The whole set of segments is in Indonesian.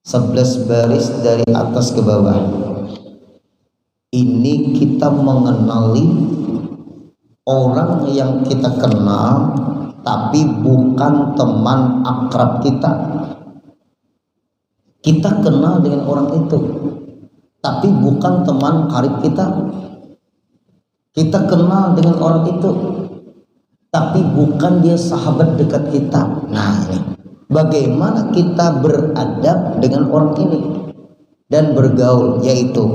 11 baris dari atas ke bawah. Ini kita mengenali orang yang kita kenal tapi bukan teman akrab kita. Kita kenal dengan orang itu tapi bukan teman karib kita. Kita kenal dengan orang itu tapi bukan dia sahabat dekat kita. Nah, ini bagaimana kita beradab dengan orang ini dan bergaul, yaitu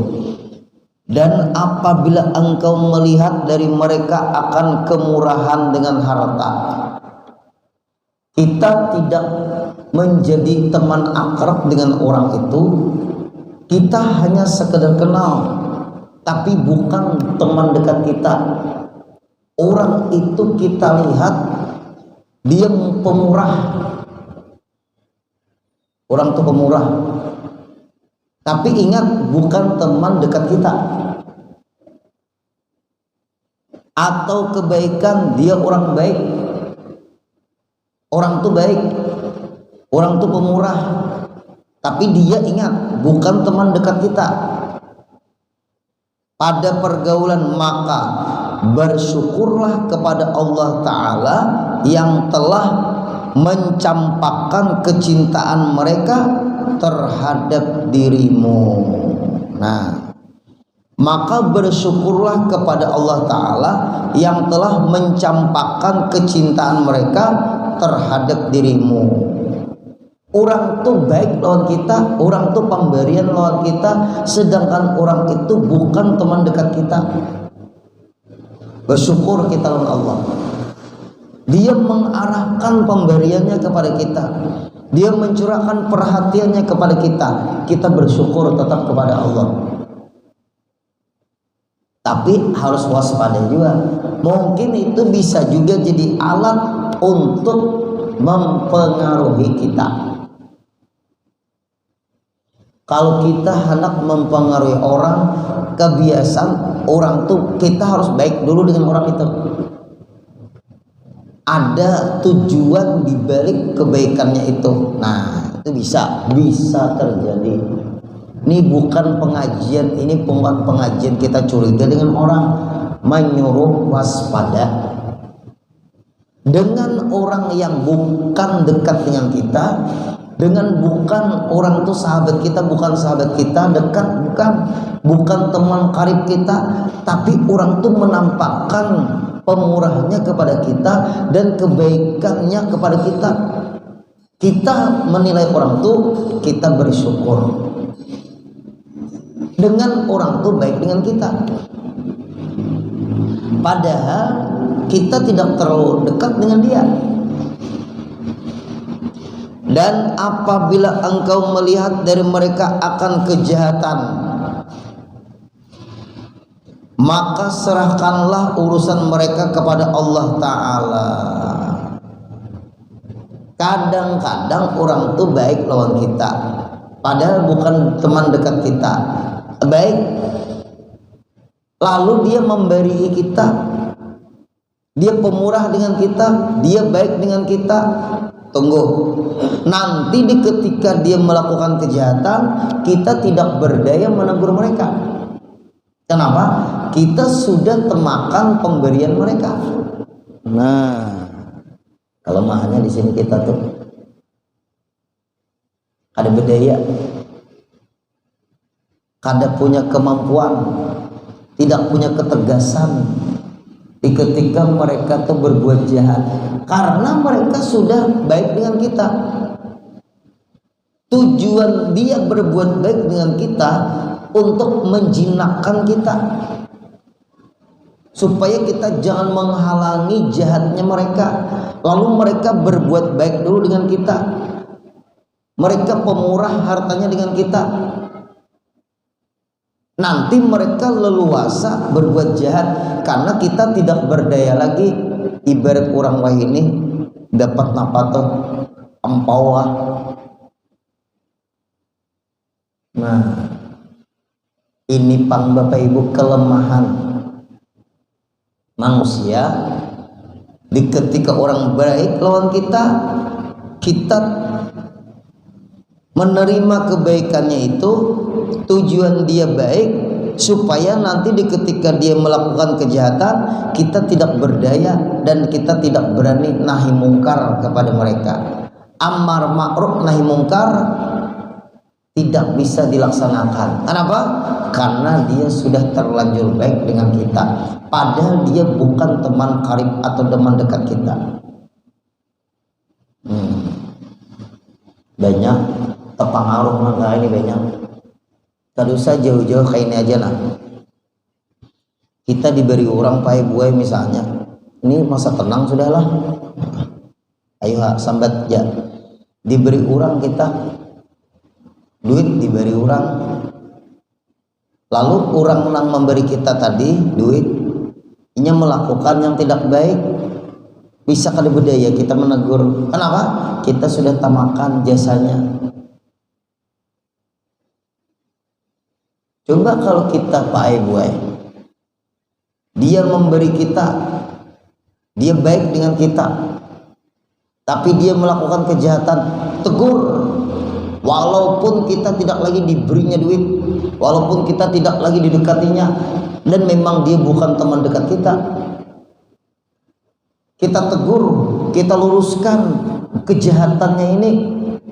dan apabila engkau melihat dari mereka akan kemurahan dengan harta, kita tidak menjadi teman akrab dengan orang itu, kita hanya sekedar kenal tapi bukan teman dekat kita. Orang itu kita lihat dia pemurah, orang itu pemurah, tapi ingat bukan teman dekat kita. Atau kebaikan, dia orang baik, orang itu baik, orang itu pemurah, tapi dia ingat bukan teman dekat kita. Pada pergaulan maka bersyukurlah kepada Allah Ta'ala yang telah mencampakkan kecintaan mereka terhadap dirimu. Nah, maka bersyukurlah kepada Allah Ta'ala yang telah mencampakkan kecintaan mereka terhadap dirimu. Orang itu baik lawan kita, orang itu pemberian lawan kita, sedangkan orang itu bukan teman dekat kita. Bersyukur kita lawan Allah. Dia mengarahkan pemberiannya kepada kita, dia mencurahkan perhatiannya kepada kita. Kita bersyukur tetap kepada Allah. Tapi harus waspada juga. Mungkin itu bisa juga jadi alat untuk mempengaruhi kita. Kalau kita hendak mempengaruhi orang, kebiasaan orang tuh kita harus baik dulu dengan orang itu. Ada tujuan dibalik kebaikannya itu. Nah, itu bisa terjadi. Ini bukan pengajian, ini bukan pengajian kita curiga dengan orang, menyuruh waspada dengan orang yang bukan dekat dengan kita, dengan bukan orang itu sahabat kita, bukan sahabat kita dekat, bukan teman karib kita, tapi orang itu menampakkan pemurahnya kepada kita dan kebaikannya kepada kita. Kita menilai orang itu, kita bersyukur dengan orang itu baik dengan kita, padahal kita tidak terlalu dekat dengan dia. Dan apabila engkau melihat dari mereka akan kejahatan, maka serahkanlah urusan mereka kepada Allah Ta'ala. Kadang-kadang orang itu baik lawan kita, padahal bukan teman dekat kita, baik, lalu dia memberi kita, dia pemurah dengan kita, dia baik dengan kita. Tunggu, nanti ketika dia melakukan kejahatan, kita tidak berdaya menegur mereka. Kenapa? Kita sudah temakan pemberian mereka. Nah, kelemahannya di sini kita tuh ada berdaya, kada punya kemampuan, tidak punya ketegasan ketika mereka tuh berbuat jahat, karena mereka sudah baik dengan kita. Tujuan dia berbuat baik dengan kita untuk menjinakkan kita, supaya kita jangan menghalangi jahatnya mereka. Lalu mereka berbuat baik dulu dengan kita, mereka pemurah hartanya dengan kita. Nanti mereka leluasa berbuat jahat karena kita tidak berdaya lagi. Ibarat orang wah ini dapat napatoh empau lah. Nah, ini pang Bapak Ibu kelemahan manusia. Di ketika orang baik lawan kita, kita Menerima kebaikannya itu tujuan dia baik, supaya nanti ketika dia melakukan kejahatan kita tidak berdaya dan kita tidak berani nahi mungkar kepada mereka. Amar ma'ruf nahi mungkar tidak bisa dilaksanakan. Kenapa? Karena dia sudah terlanjur baik dengan kita, padahal dia bukan teman karib atau teman dekat kita. Banyak terpengaruh maka ini banyak. Tidak usah jauh-jauh kayak ini aja nah. Kita diberi orang pai buai misalnya, ini masa tenang sudahlah. Ayo sambat ya. Diberi orang kita duit, diberi orang, lalu orang yang memberi kita tadi duit ini melakukan yang tidak baik, bisa kada budaya kita menegur. Kenapa? Kita sudah tamakan jasanya. Coba kalau kita pakai buai, dia memberi kita, dia baik dengan kita, tapi dia melakukan kejahatan, tegur. Walaupun kita tidak lagi diberinya duit, walaupun kita tidak lagi didekatinya, dan memang dia bukan teman dekat kita, kita tegur, kita luruskan kejahatannya ini,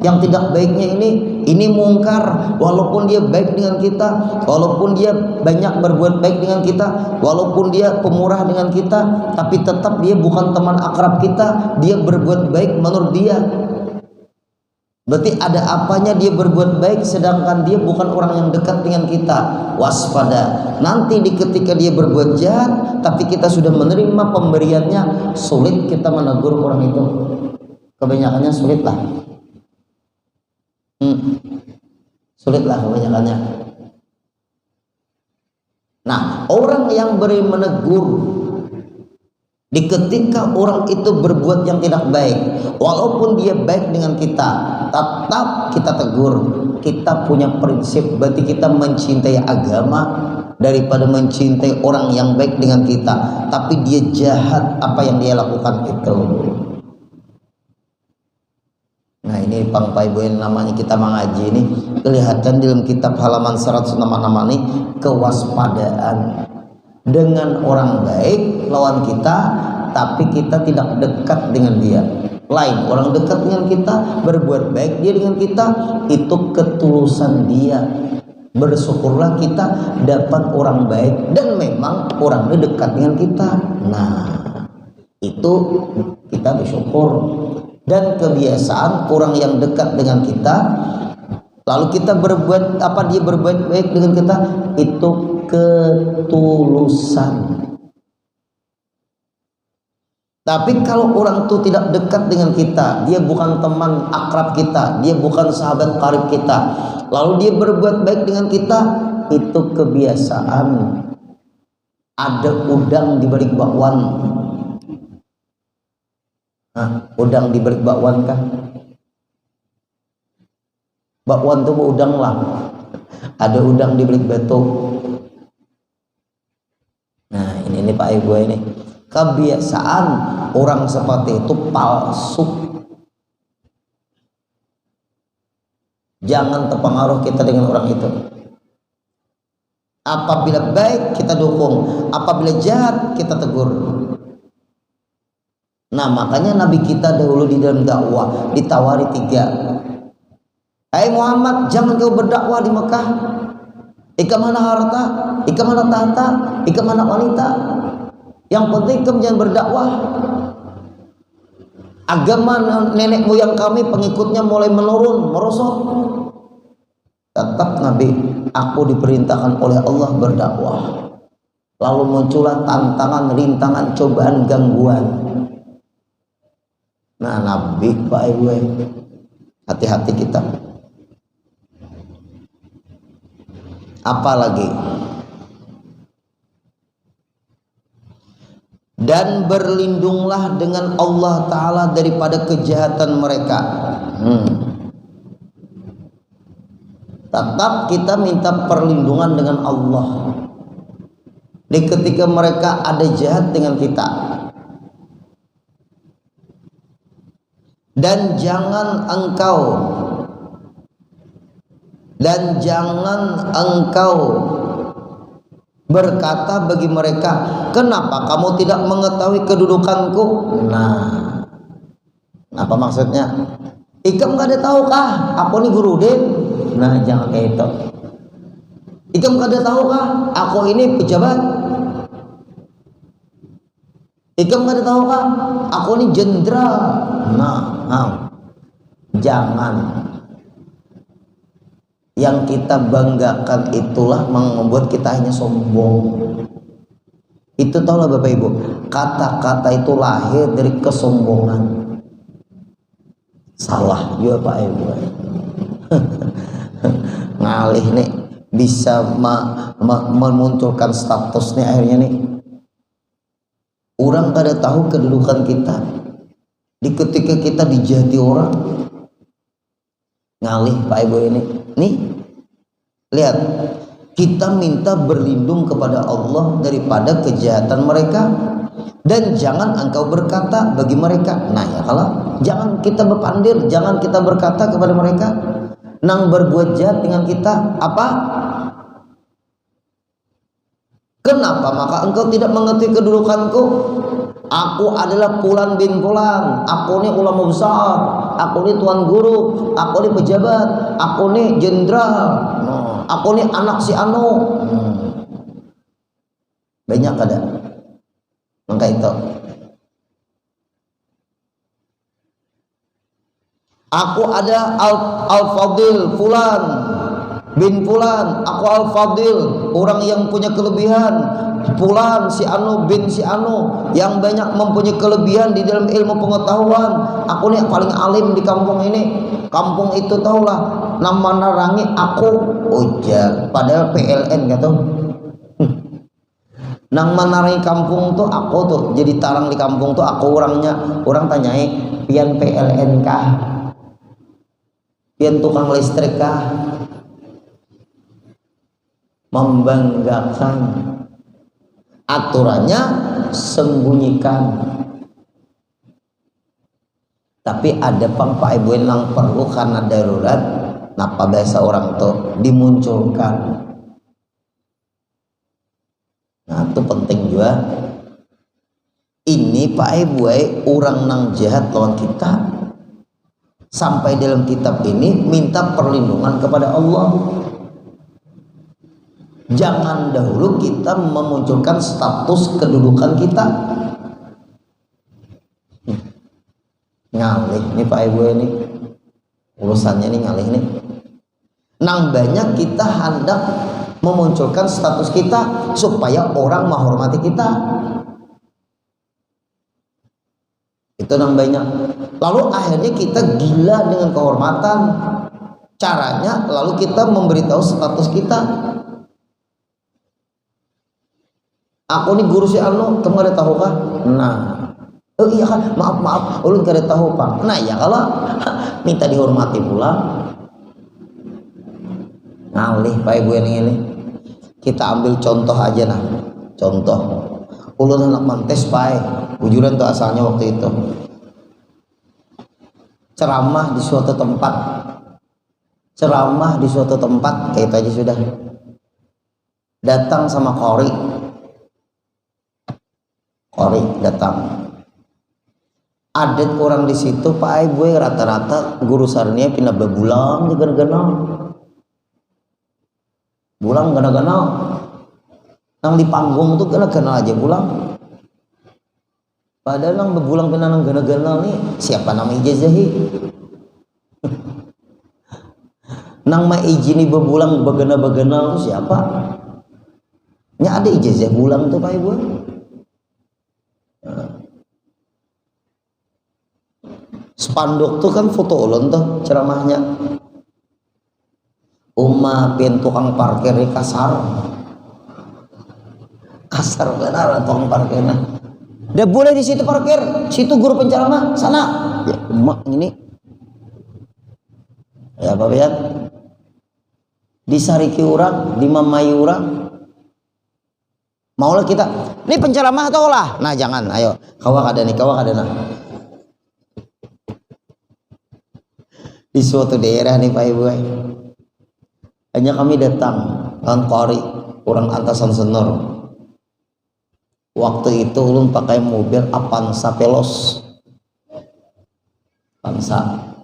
yang tidak baiknya ini mungkar. Walaupun dia baik dengan kita, walaupun dia banyak berbuat baik dengan kita, walaupun dia pemurah dengan kita, tapi tetap dia bukan teman akrab kita, dia berbuat baik menurut dia. Berarti ada apanya dia berbuat baik sedangkan dia bukan orang yang dekat dengan kita. Waspada, nanti ketika dia berbuat jahat tapi kita sudah menerima pemberiannya, sulit kita menegur orang itu. Kebanyakannya sulit lah. Sulit lah kebanyakannya. Nah, orang yang beri menegur ketika orang itu berbuat yang tidak baik, walaupun dia baik dengan kita, tetap kita tegur. Kita punya prinsip, berarti kita mencintai agama daripada mencintai orang yang baik dengan kita tapi dia jahat apa yang dia lakukan itu. Nah, ini pangpai buin namanya kita mengaji ini kelihatan dalam kitab halaman 100 nama-nama ini kewaspadaan dengan orang baik lawan kita tapi kita tidak dekat dengan dia. Lain orang dekat dengan kita, berbuat baik dia dengan kita, itu ketulusan dia. Bersyukurlah kita dapat orang baik dan memang orangnya dekat dengan kita. Nah, itu kita bersyukur. Dan kebiasaan orang yang dekat dengan kita, lalu kita berbuat apa, dia berbuat baik dengan kita, itu ketulusan. Tapi kalau orang itu tidak dekat dengan kita, dia bukan teman akrab kita, dia bukan sahabat karib kita, lalu dia berbuat baik dengan kita, itu kebiasaan. Ada udang di balik bakwan. Udang di balik bakwan kan? Bakwan itu udang lah. Ada udang di balik batu. Nah, ini Pak Ibu ini. Kebiasaan orang seperti itu palsu. Jangan terpengaruh kita dengan orang itu. Apabila baik kita dukung, apabila jahat kita tegur. Nah, makanya Nabi kita dahulu di dalam dakwah ditawari 3. Hai Muhammad, jangan kau berdakwah di Mekah. Ika mana harta, ika mana tahta, ika mana wanita. Yang penting kamu jangan berdakwah. Agama nenek moyang kami pengikutnya mulai menurun, merosot. Tetap Nabi, aku diperintahkan oleh Allah berdakwah. Lalu muncullah tantangan, rintangan, cobaan, gangguan. Nah, Nabi Pak Ibu, hati-hati kita. Apalagi dan berlindunglah dengan Allah Ta'ala daripada kejahatan mereka. Tetap kita minta perlindungan dengan Allah di ketika mereka ada jahat dengan kita. Dan jangan engkau Dan jangan engkau berkata bagi mereka, kenapa kamu tidak mengetahui kedudukanku? Nah, apa maksudnya? Ikam kada tahu kah aku ini guru din? Nah, jangan kayak itu. Ikam kada tahu kah aku ini pejabat? Ikam kada tahu kah aku ini jenderal? Nah, jangan. Yang kita banggakan itulah membuat kita hanya sombong. Itu tahulah Bapak Ibu, kata-kata itu lahir dari kesombongan. Salah juga Pak Ibu. Ngalih nih bisa memunculkan status nih akhirnya nih. Orang kada tahu kedudukan kita. Di ketika kita dijati orang, ngalih Pak Ibu ini. Nih, lihat, kita minta berlindung kepada Allah daripada kejahatan mereka, dan jangan engkau berkata bagi mereka. Nah ya, kalau jangan kita berpandir, jangan kita berkata kepada mereka nang berbuat jahat dengan kita. Apa? Kenapa maka engkau tidak mengerti kedudukanku? Aku adalah Fulan bin Fulan, aku ini ulama besar, aku ini tuan guru, aku ini pejabat, aku ini jenderal, aku ini anak si anu. Banyak ada. Maka itu. Aku ada Al-Fadil Fulan bin Fulan, aku Al-Fadil, orang yang punya kelebihan. Fulan si anu bin si anu yang banyak mempunyai kelebihan di dalam ilmu pengetahuan. Aku nih paling alim di kampung ini. Kampung itu tahulah nama narangi aku ujar, padahal PLN gitu. Nang menarangi kampung tuh aku tuh jadi tarang di kampung tuh aku orangnya. Orang tanyai pian PLN kah, pian tukang listrik kah. Membanggakan. Aturannya sembunyikan. Tapi ada pang Pak Ibu yang perlu karena darurat. Napa biasa orang tuh dimunculkan. Nah itu penting juga. Ini Pak Ibu orang nang jahat lawan kita. Sampai dalam kitab ini minta perlindungan kepada Allah. Jangan dahulu kita memunculkan status kedudukan kita. Ngalih nih Pak Ibu ini urusannya nih, ngalih nih. Nang banyak kita hendak memunculkan status kita supaya orang menghormati kita. Itu nang banyak. Lalu akhirnya kita gila dengan kehormatan. Caranya lalu kita memberitahu status kita. Aku nih guru si anu, kamu ada tahu kah? Nah, oh iya kan, maaf, ulun kada tahu Pak. Nah ya kalau minta dihormati pula. Ngalih Pak Ibu ini. Kita ambil contoh aja nah. Contoh. Ulun anak mantes Pak, ujuran tuh asalnya waktu itu. Ceramah di suatu tempat. Ceramah di suatu tempat, kayak itu aja sudah. Datang sama Kori datang. Adat orang di situ Pak Ibu rata-rata guru sarnia pindah bebulang juga ganal. Bulang ganal. Nang di panggung tuh ganal aja bulang. Padahal nang bebulang pindah nang ganal nih siapa nama ijazahi? Nang ma izini bebulang bagana tuh siapa? Nya ada ijazah bulang tuh Pak Ibu. Spanduk tuh kan foto ulun tuh ceramahnya. Pin tukang parkir kasar benar tukang parkirnya. Dia boleh di situ parkir, situ guru penceramah sana. Ya emak ini. Ya Bapak ya. Disariki urang, dimamai urang. Maulah kita, ini penceramah atau lah. Nah jangan, ayo. Kawak ada nah. Di suatu daerah nih Pak Ibu. Hanya kami datang dengan qari, kurang atasan senor. Waktu itu ulun pakai mobil Avanza Veloz. Avanza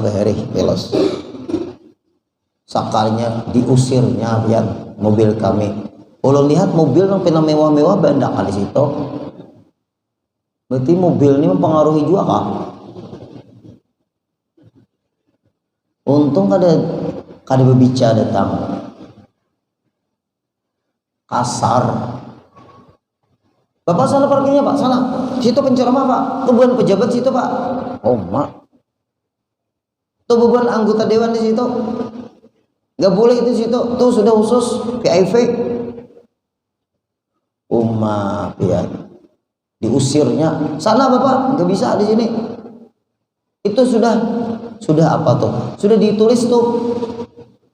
Beheri Veloz. Sakalinya diusirnya lihat mobil kami. Ulun lihat mobil yang pernah mewah-mewah banyak kali situ. Berarti mobil ini mempengaruhi juga kah? Untung kada berbicara datang. Kasar. Bapak sana parkirnya Pak, sana. Situ penceramah Pak, tuh bukan pejabat situ Pak. Oh mak. Tuh bukan anggota dewan di situ. Nggak boleh itu situ. Tuh sudah khusus PIV. Umat ya. Diusirnya. Sana Bapak, nggak bisa di sini. Itu sudah apa tuh? Sudah ditulis tuh.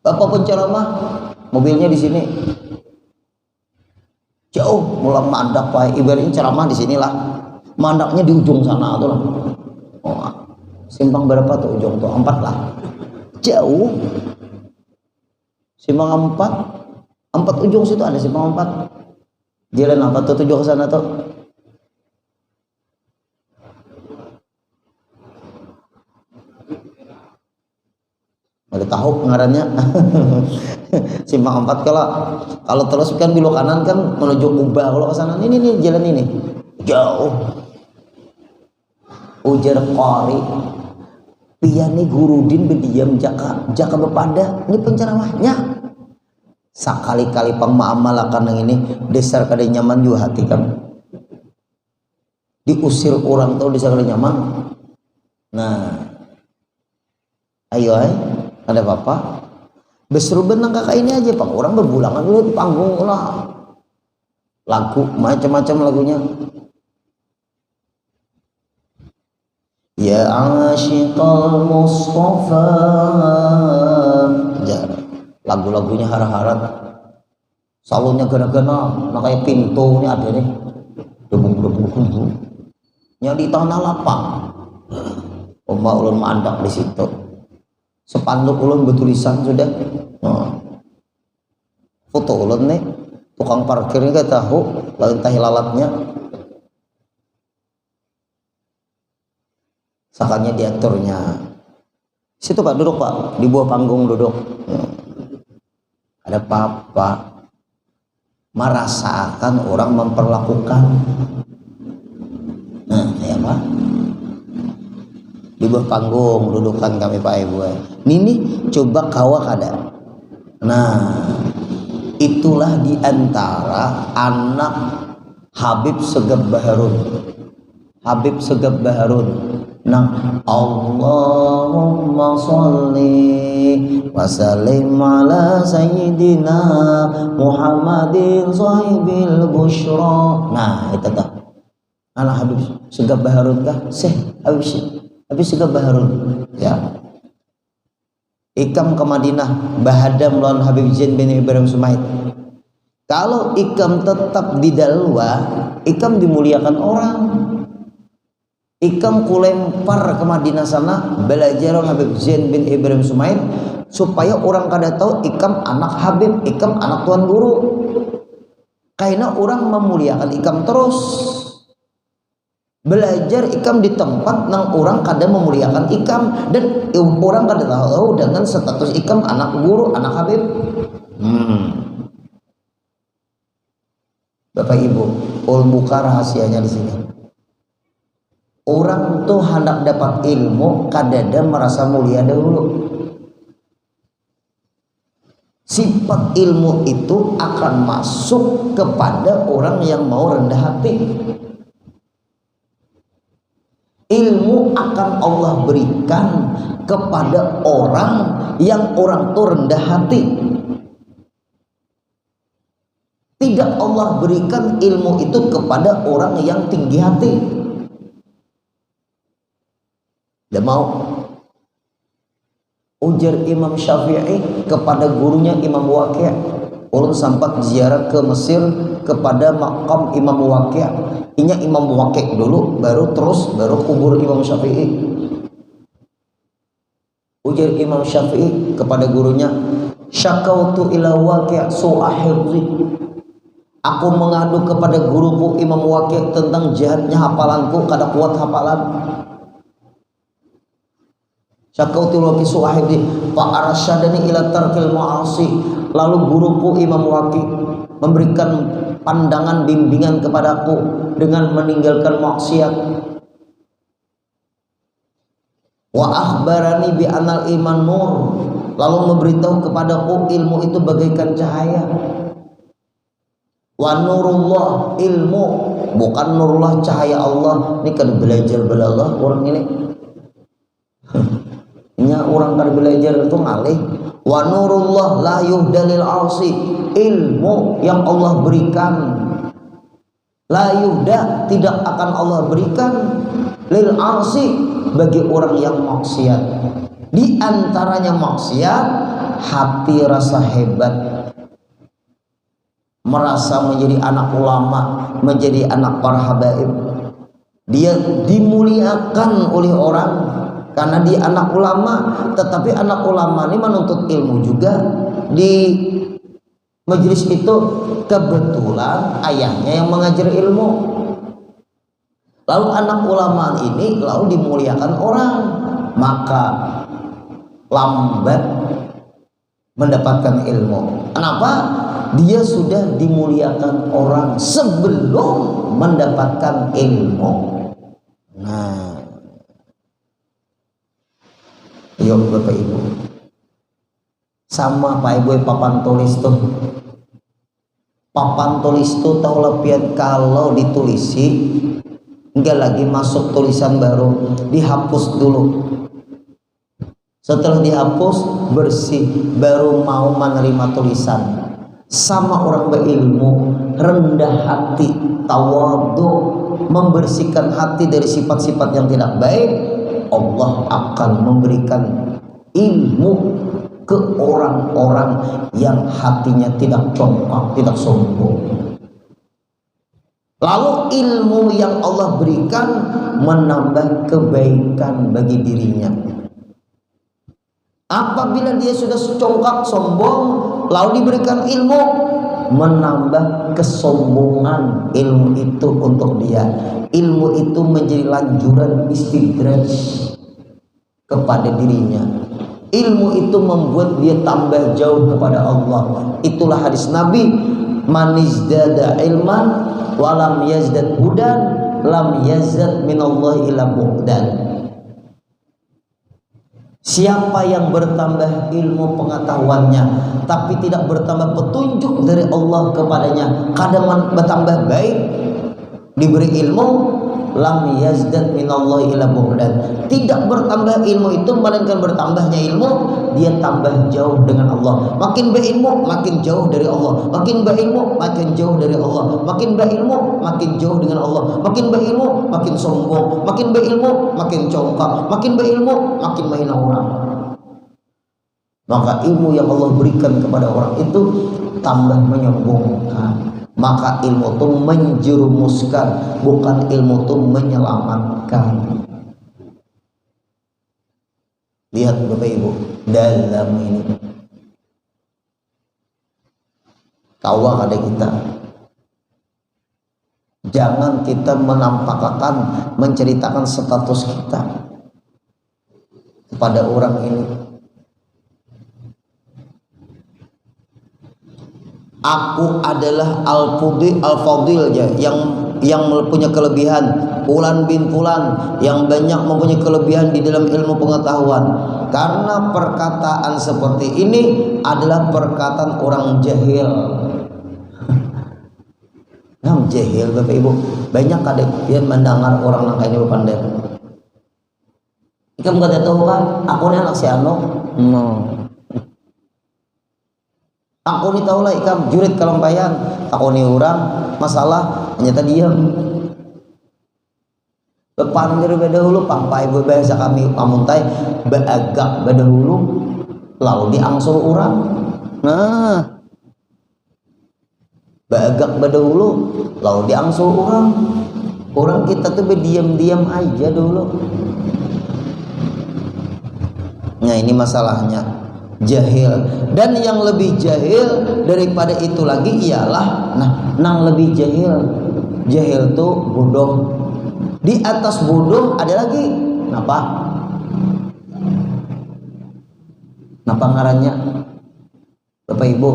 Bapak penceramah, mobilnya di sini. Jauh mulai mandak Pak, ibaratnya ceramah di sinilah, mandaknya di ujung sana tuh lah. Oh, simpang berapa tuh ujung tuh? 4 lah, jauh. Simpang 4 ujung situ ada simpang 4. Jalan apa tuh tujuh ke sana tuh? Ada tahu pengarannya. Simpang 4 kalau terus kan belok kanan kan menuju Kubah, kalau ke sana ini jalan ini jauh. Ujar qari piyane gurudin berdiam jaka bepada ini penceramahnya. Sakali-kali pangmaamalakan yang ini dasar kada nyaman juga hati kan. Diusir orang tahu dasar kada nyaman. Nah, ayo ada apa-apa berseru benang kakak ini aja Pak, orang berbulangan dulu di panggung lah, lagu macam-macam lagunya. Ya Ashiqal Mustafa, ya, lagu-lagunya harat-harat, salonnya gana-gana, nah kayak pintu ini ada nih, debu-debu yang di tanah lapang. Umma ulun mandak di situ. Sepanduk ulun bertulisan sudah. Foto ulun nih, tukang parkirnya gak tahu, lalu tahi lalatnya. Sakannya diaturnya. Situ Pak, duduk Pak, di bawah panggung duduk. Ada Papa merasakan orang memperlakukan. Nah, ya Pak. Di bawah panggung dudukan kami Pak Ibu. Nini coba kawak ada. Nah, itulah diantara anak Habib Segaf Baharun. Habib Segaf Baharun. Nah, Allahumma sholli wa sallim ala sayyidina Muhammadin sahibil busyra. Nah, itu dah. Anak Habib Segaf Baharun kah? Habib Segaf Baharun ya. Ikam ke Madinah bahadam lawan Habib Zain bin Ibrahim Sumaid. Kalau ikam tetap di Dalwa, ikam dimuliakan orang. Ikam kulempar ke Madinah sana belajar Habib Zain bin Ibrahim Sumaid supaya orang kada tahu ikam anak Habib, ikam anak tuan guru. Karena orang memuliakan ikam terus. Belajar ikam di tempat nang orang kada memuliakan ikam dan orang kada tahu dengan status ikam anak guru, anak Habib. Bapak Ibu, ulun buka rahasianya di sini. Orang tuh hendak dapat ilmu kadada merasa mulia dahulu. Sifat ilmu itu akan masuk kepada orang yang mau rendah hati. Ilmu akan Allah berikan kepada orang yang orang itu rendah hati. Tidak Allah berikan ilmu itu kepada orang yang tinggi hati. Dia mau. Ujar Imam Syafi'i kepada gurunya Imam Waqi'. Ulun sempat ziarah ke Mesir kepada makam Imam Waqi'. Inya Imam Waqi' dulu, baru kubur Imam Syafi'i. Ujar Imam Syafi'i kepada gurunya, syakautu ila Waqi' su'a hifzi. Aku mengadu kepada guruku Imam Waqi' tentang jahatnya hafalanku, kada kuat hafalan. Syakautu ila Waqi' su'a hifzi fa arsyadani ila tarkil ma'asi. Lalu guruku Imam Waqi' memberikan pandangan bimbingan kepadaku dengan meninggalkan maksiat. Wa akhbarani bi anal iman nur, lalu memberitahu kepadaku ilmu itu bagaikan cahaya. Wa nurullah ilmu, bukan nurullah cahaya Allah. Ini kan belajar belalah orang ini. Ini orang kan belajar itu ngalih. Wa nurullah la yuhdalil arsi, ilmu yang Allah berikan la yuhda tidak akan Allah berikan lil arsi bagi orang yang maksiat. Di antaranya maksiat, hati rasa hebat, merasa menjadi anak ulama, menjadi anak para habaib. Dia dimuliakan oleh orang karena dia anak ulama, tetapi anak ulama ini menuntut ilmu juga. Di majelis itu kebetulan ayahnya yang mengajar ilmu. Lalu anak ulama ini lalu dimuliakan orang, maka lambat mendapatkan ilmu. Kenapa? Dia sudah dimuliakan orang sebelum mendapatkan ilmu. Nah, yuk Bapak Ibu, sama Pak Ibu papan tulis tuh. Papan tulis tuh tahu lepian kalau ditulisi enggak lagi masuk tulisan baru, dihapus dulu. Setelah dihapus bersih, baru mau menerima tulisan. Sama orang berilmu, rendah hati, tawadhu, membersihkan hati dari sifat-sifat yang tidak baik, Allah akan memberikan ilmu ke orang-orang yang hatinya tidak congkak, tidak sombong. Lalu ilmu yang Allah berikan menambah kebaikan bagi dirinya. Apabila dia sudah congkak sombong, lalu diberikan ilmu, menambah kesombongan ilmu itu untuk dia. Ilmu itu menjadi lanjuran istidraj kepada dirinya. Ilmu itu membuat dia tambah jauh kepada Allah. Itulah hadis Nabi, man izdada ilman walam yazdad hudan lam yazdad minallahi illa bu'dan. Siapa yang bertambah ilmu pengetahuannya tapi tidak bertambah petunjuk dari Allah kepadanya, kadang bertambah baik, diberi ilmu, lam yazdad minallahi illa bu'dan. Tidak bertambah ilmu itu melainkan bertambahnya ilmu, dia tambah jauh dengan Allah. Makin berilmu makin jauh dari Allah, makin berilmu makin jauh dari Allah, makin berilmu makin jauh dengan Allah, makin berilmu makin sombong, makin berilmu makin congkak, makin berilmu makin menghina orang. Maka ilmu yang Allah berikan kepada orang itu tambah menyombongkan. Maka ilmu itu menjerumuskan, bukan ilmu itu menyelamatkan. Lihat Bapak Ibu, dalam ini kawah ada kita. Jangan kita menampakkan, menceritakan status kita kepada orang ini. Aku adalah al-fadil yang punya kelebihan, fulan bin fulan yang banyak mempunyai kelebihan di dalam ilmu pengetahuan. Karena perkataan seperti ini adalah perkataan orang jahil. Nah, jahil Bapak Ibu, banyak kadang dia mendengar orang nang ini pandai. Ikam kata tahu kan, aku ni anak si Ano. No. Aku ni tahu lah ikam jurit kalampayan. Aku ni orang masalah ternyata diam. Bepanggir bedahulu pampai bahasa kami pamuntai beagak bedahulu lalu diangsur orang. Nah, beagak bedahulu lalu diangsur orang. Orang kita tuh berdiam-diam aja dulu. Nah ini masalahnya, jahil. Dan yang lebih jahil daripada itu lagi ialah nang lebih jahil. Jahil tuh bodoh. Di atas bodoh ada lagi. Napa ngarannya? Bapak Ibu,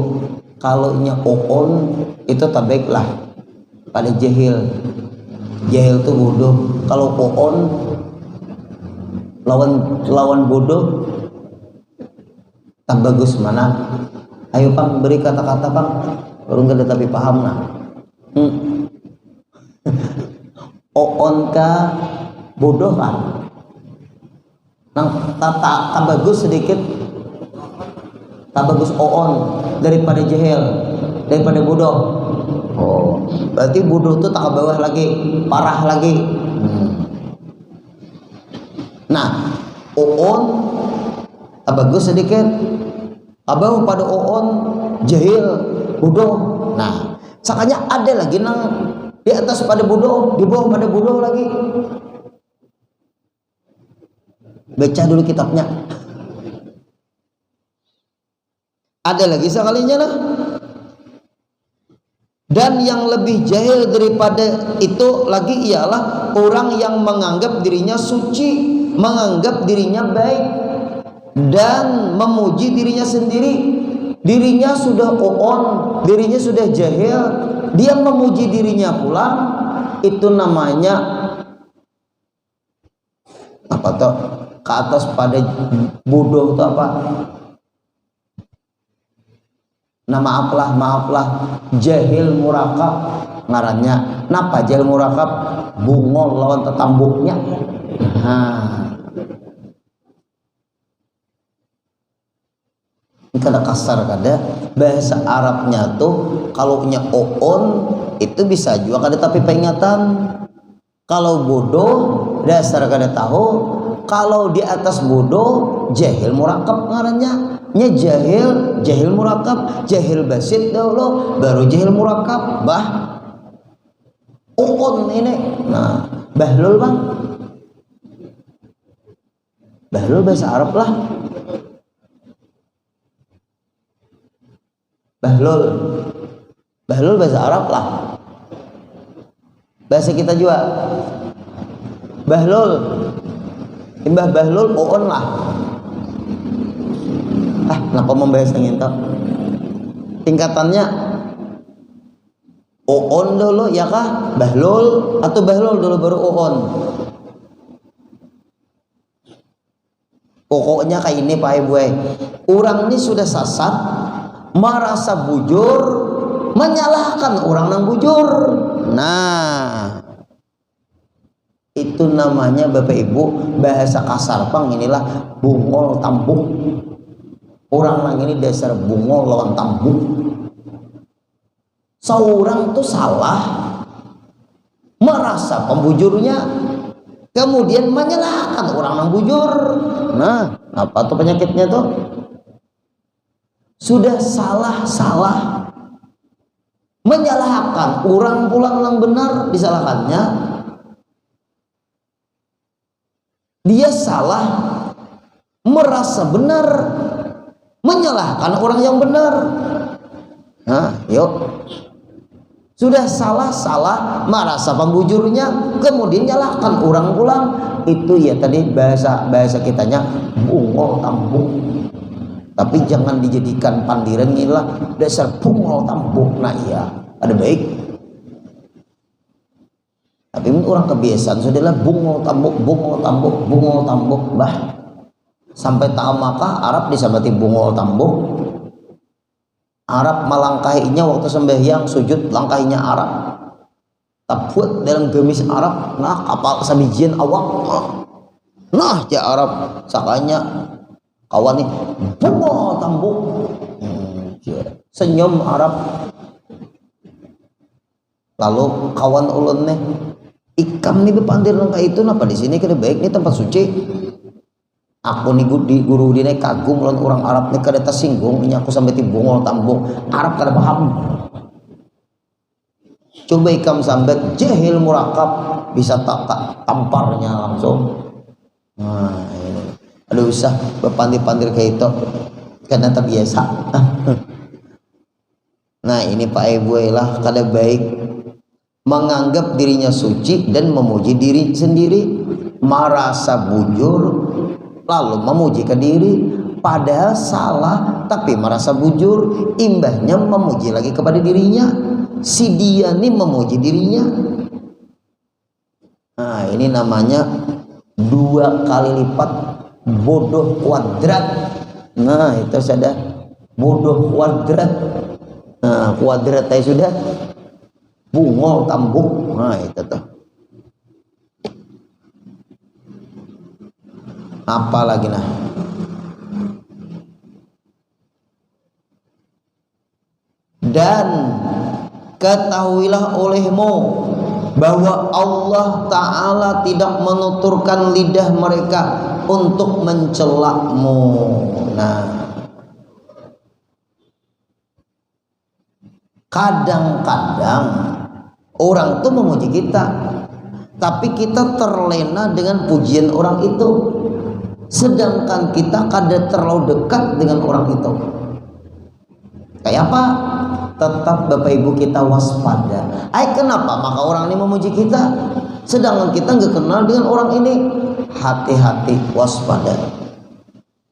kalau nya oon itu tabek lah pada jahil. Jahil tuh bodoh. Kalau oon lawan bodoh tak bagus mana? Ayo Pang, beri kata-kata Pang. Baru nggak tapi paham nah. Oon ka bodoh kan? Nang tak bagus sedikit. Tak bagus oon daripada jahil, daripada bodoh. Oh, berarti bodoh tuh tak bawah lagi, parah lagi. Nah, oon tak bagus sedikit, abang pada oon jahil, bodoh. Nah, sakanya ada lagi nang di atas pada bodoh, di bawah pada bodoh lagi. Baca dulu kitabnya. Ada lagi sekalinya lah. Dan yang lebih jahil daripada itu lagi ialah orang yang menganggap dirinya suci, menganggap dirinya baik, dan memuji dirinya sendiri. Dirinya sudah oon, dirinya sudah jahil, dia memuji dirinya pula. Itu namanya apa tuh? Ke atas pada bodoh itu apa? Nah maaflah, jahil murakab ngarannya. Napa jahil murakab? Bungol lawan tetambuknya. Ini kada kasar kada. Bahasa Arabnya tuh kalau nya oon itu bisa juga kada tapi peringatan. Kalau bodoh dasar kada tahu. Kalau di atas bodoh jahil murakab ngarannya. Nya jahil murakab, jahil basit dahulu, baru jahil murakab. Oon ini. Nah, bahlul Bang. Bahlul bahasa Arab lah. Bahlul bahasa Arab lah. Bahasa kita juga. Bahlul. Imbah bahlul oon lah. Kenapa membahas yang itu? Tingkatannya oon dulu ya kah? Bahlul atau bahlul dulu baru oon? Pokoknya kayak ini Pak Ibu. Orang ini sudah sasat, merasa bujur, menyalahkan orang yang bujur. Nah, itu namanya Bapak Ibu bahasa kasar Pang inilah bungol tambuk. Orang lang ini dasar bungol lawan tambuk. Seorang tuh salah, merasa pembujurnya, kemudian menyalahkan orang yang bujur. Nah, apa tuh penyakitnya tuh? Sudah salah, menyalahkan orang pulang yang benar disalahkannya. Dia salah, merasa benar, menyalahkan orang yang benar. Nah, yuk. Sudah salah, merasa pembujurnya, kemudian nyalahkan orang pulang. Itu ya tadi bahasa kitanya bungol tambuk. Tapi jangan dijadikan pandiran inilah dasar bungol tambuk. Nah iya, ada baik. Tapi orang kebiasaan sudahlah bungol tambuk. Sampai tak maka Arab disabati bungol tambuk. Arab melangkahinya waktu sembahyang sujud, langkahinya Arab. Tabuat dalam gamis Arab. Nah kapal sabijin awak. Nah ya Arab sakanya kawan nih bungol tambuk. Senyum Arab. Lalu kawan ulun nih ikam nih bepandir langkah itu. Napa di sini kada baik nih tempat suci. Aku nih guru di kagum lawan orang Arab nih kada tersinggung. Ini aku sampai tibungol tambung Arab kada paham. Coba ikam sambat jahil murakab bisa tak tamparnya langsung. Nah ini. Aduh usah berpandir-pandir kayak itu karena terbiasa. Nah ini Pak Ibu lah kada baik menganggap dirinya suci dan memuji diri sendiri, merasa bujur lalu memuji ke diri, padahal salah tapi merasa bujur, imbahnya memuji lagi kepada dirinya, si dia nih memuji dirinya. Nah ini namanya 2 kali lipat bodoh kuadrat. Nah itu sudah bodoh kuadrat. Nah kuadrat tadi sudah bungol tambuk. Nah itu tuh. Apa lagi nah? Dan ketahuilah olehmu bahwa Allah Ta'ala tidak menuturkan lidah mereka untuk mencelamu. Nah kadang-kadang orang tuh memuji kita, tapi kita terlena dengan pujian orang itu, sedangkan kita kada terlalu dekat dengan orang itu. Kayak apa? Tetap Bapak Ibu kita waspada. Kenapa maka orang ini memuji kita, sedangkan kita nggak kenal dengan orang ini? Hati-hati, waspada.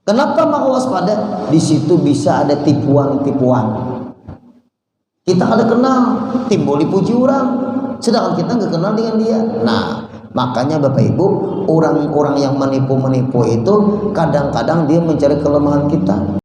Kenapa maka waspada? Di situ bisa ada tipuan-tipuan. Kita ada kenal, timbul dipuji orang, sedangkan kita nggak kenal dengan dia. Nah, makanya Bapak Ibu, orang-orang yang menipu-menipu itu kadang-kadang dia mencari kelemahan kita.